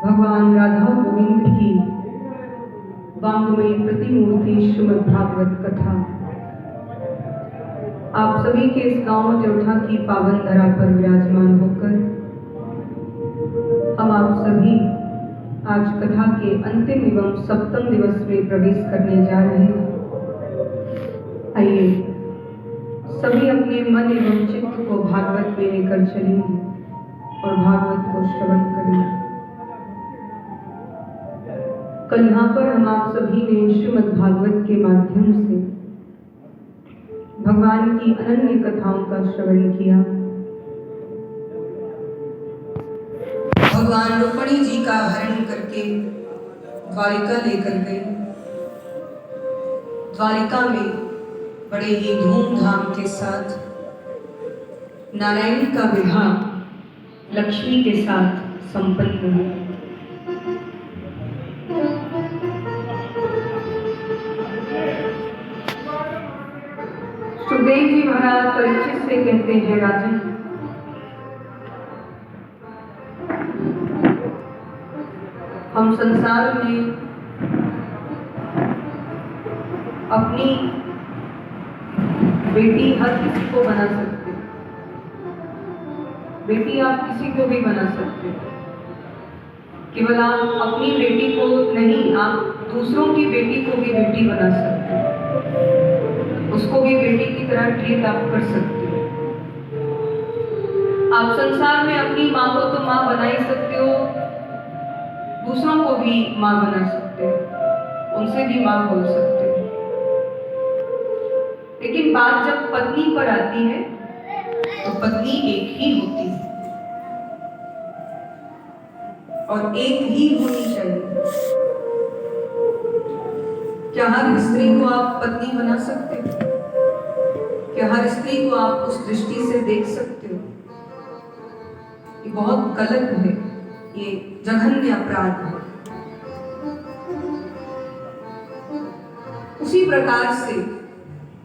भगवान राधा गोविंद की वांग्मयी प्रतिमूर्ति श्रीमद् भागवत कथा आप सभी के इस गांव देवठा की पावन धरा पर विराजमान होकर हम आप सभी आज कथा के अंतिम एवं सप्तम दिवस में प्रवेश करने जा रहे हैं। आइए सभी अपने मन एवं चित्त को भागवत में लेकर चलेंगे और भागवत को श्रवण करेंगे। कल यहाँ पर हम आप सभी ने श्रीमद् भागवत के माध्यम से भगवान की अनन्य कथाओं का श्रवण किया। भगवान रुक्मिणी जी का हरण करके द्वारिका लेकर गए। द्वारिका में बड़े ही धूमधाम के साथ नारायण का विवाह लक्ष्मी के साथ संपन्न हुआ। सुखदेव जी महाराज परीक्षित से कहते हैं, राजन हम संसार में अपनी बेटी हर किसी को बना सकते, बेटी आप किसी को भी बना सकते। केवल आप अपनी बेटी को नहीं, आप दूसरों की बेटी को भी बेटी बना सकते, उसको भी बेटी की तरह ट्रीट आप कर सकते हो। आप संसार में अपनी माँ को तो माँ बना ही सकते हो, दूसरों को भी माँ बना सकते हो, उनसे भी माँ बोल सकते हो। लेकिन बात जब पत्नी पर आती है तो पत्नी एक ही होती है और एक ही होनी चाहिए। क्या हर स्त्री को आप पत्नी बना सकते हो? क्या हर स्त्री को आप उस दृष्टि से देख सकते हो? ये बहुत गलत है, ये जघन्य अपराध है। उसी प्रकार से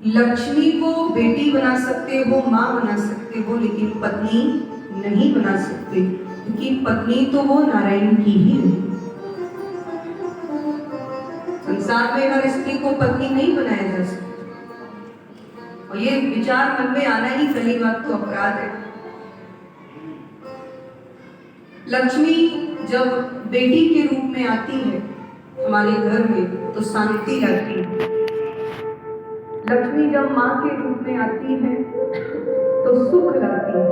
लक्ष्मी को बेटी बना सकते हो, मां बना सकते हो, लेकिन पत्नी नहीं बना सकते, क्योंकि पत्नी तो वो नारायण की ही है। संसार में हर स्त्री को पत्नी नहीं बनाया जा सकता, और ये विचार मन में आना ही पहली बात तो अपराध है। लक्ष्मी जब बेटी के रूप में आती है हमारे घर में तो शांति लाती है। लक्ष्मी जब माँ के रूप में आती है तो सुख लाती है।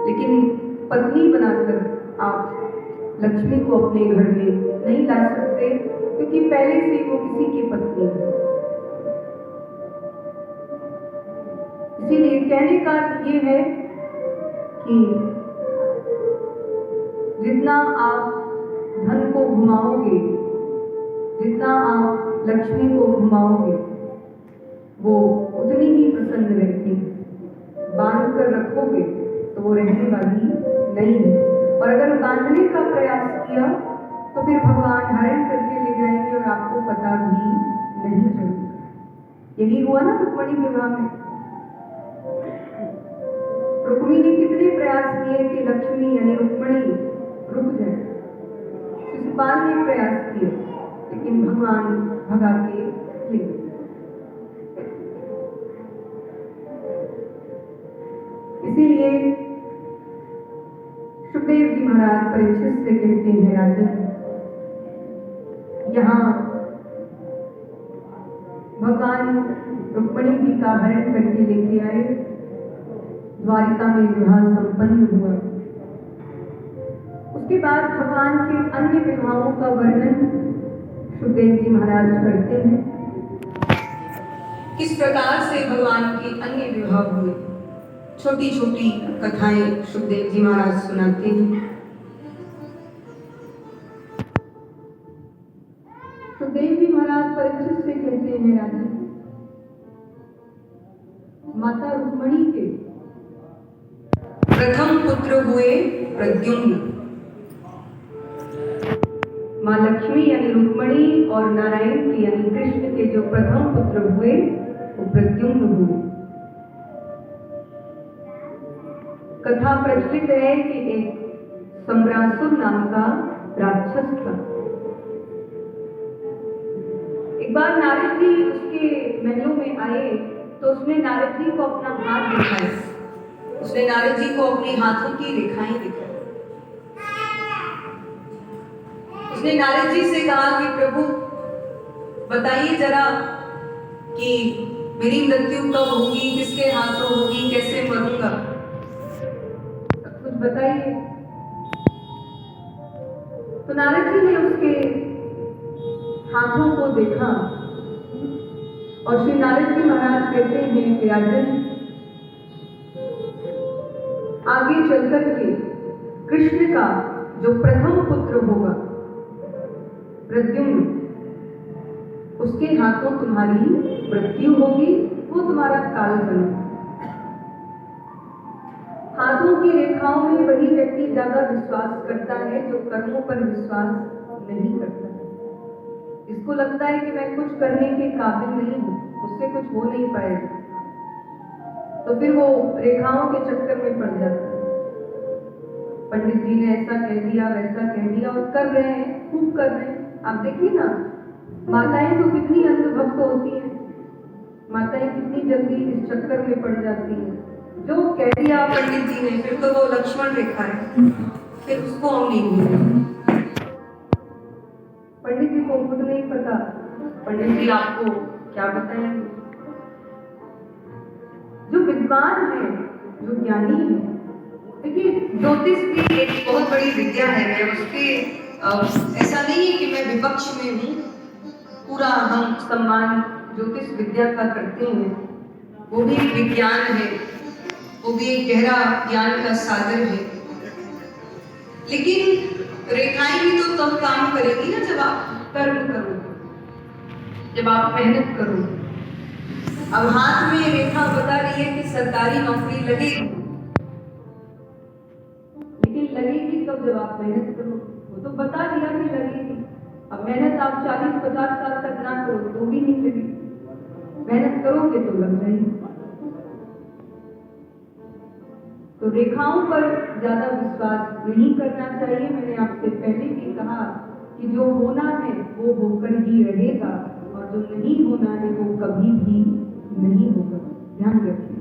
लेकिन पत्नी बनाकर आप लक्ष्मी को अपने घर में नहीं ला सकते, क्योंकि पहले से वो किसी की पत्नी है। इसीलिए कहने का ये है कि जितना आप धन को घुमाओगे, जितना आप लक्ष्मी को घुमाओगे, वो उतनी ही प्रसन्न रहती है। बांध कर रखोगे तो वो रहने वाली नहीं है। और अगर बांधने का प्रयास किया तो फिर भगवान हरण करके ले जाएंगे और आपको पता भी नहीं चलेगा। यही हुआ ना रुक्मिणी विवाह में। रुक्मिणी ने कितने प्रयास किए कि लक्ष्मी यानी रुक्मिणी रुक जाए। शिशुपाल ने प्रयास किए लेकिन भगवान भगा के ले गए। इसीलिए सुखदेव जी महाराज परीक्षित से कहते हैं, राजन यहाँ भगवान रुक्मिणी जी का हरण करके लेके आए, द्वारिका में विवाह संपन्न हुआ। उसके बाद भगवान के अन्य विवाहों का वर्णन सुखदेव जी महाराज करते हैं, किस प्रकार से भगवान के अन्य विवाह हुए। छोटी छोटी कथाएं सुखदेव जी महाराज सुनाते हैं। सुखदेव जी महाराज परीक्षित से कहते हैं, राजन माता रुक्मिणी के प्रथम पुत्र हुए प्रद्युम्न। माँ लक्ष्मी यानी रुक्मिणी और नारायण के यानी कृष्ण के जो प्रथम पुत्र हुए वो प्रद्युम्न हुए। कथा प्रचलित है कि एक सम्रासुर नाम का राक्षस था। एक बार नारद जी उसके महलों में आए तो उसने नारद जी को अपना हाथ दिखाया। उसने नारद जी को अपने हाथों की रेखाएं दिखाई। उसने नारद जी से कहा कि प्रभु बताइए जरा कि मेरी मृत्यु कब होगी, किसके हाथों होगी, कैसे मरूंगा, कुछ बताइए। तो नारद जी ने उसके हाथों को देखा और श्री नारद जी महाराज कहते हैं कि राजन आगे चलकर के कृष्ण का जो प्रथम पुत्र होगा प्रद्युम्न, उसके हाथों तुम्हारी मृत्यु होगी, वो तुम्हारा काल बनेगा। हाथों की रेखाओं में वही व्यक्ति ज्यादा विश्वास करता है जो कर्मों पर विश्वास नहीं करता। इसको लगता है कि मैं कुछ करने के काबिल नहीं हूं, उससे कुछ हो नहीं पाएगा, तो फिर वो रेखाओं के चक्कर में पड़ जाता है। पंडित जी ने ऐसा कह दिया, वैसा कह दिया और कर रहे हैं, खूब कर रहे हैं। आप देखिए ना, माताएं तो कितनी अंधभक्त होती हैं, माताएं कितनी जल्दी इस चक्कर में पड़ जाती हैं। जो कह दिया पंडित जी ने, फिर तो वो लक्ष्मण रेखा है, फिर उसको हम नहीं भूलेंगे। पंडित जी को खुद नहीं पता, पंडित जी आपको क्या बताएंगे। जो विद्वान है, जो ज्ञानी है, देखिए ज्योतिष भी एक बहुत बड़ी विद्या है। मैं उसके ऐसा नहीं है कि मैं विपक्ष में हूँ, पूरा हम सम्मान ज्योतिष विद्या का करते हैं। वो भी एक विज्ञान है, वो भी एक गहरा ज्ञान का सागर है। लेकिन रेखाएं भी तो तब काम करेगी ना जब आप कर्म करो, जब आप मेहनत करो। अब हाथ में रेखा बता रही है कि सरकारी नौकरी लगेगी, लेकिन लगेगी कब? जब आप मेहनत करो। वो तो बता दिया कि लगेगी। अब मेहनत आप 40-50 साल तक ना करो तो भी नहीं लगेगी, मेहनत करोगे तो लग जाएगी। तो रेखाओं पर ज्यादा विश्वास नहीं करना चाहिए। मैंने आपसे पहले भी कहा कि जो होना है वो होकर ही रहेगा और जो नहीं होना है वो कभी भी नहीं होगा। ध्यान रखिए।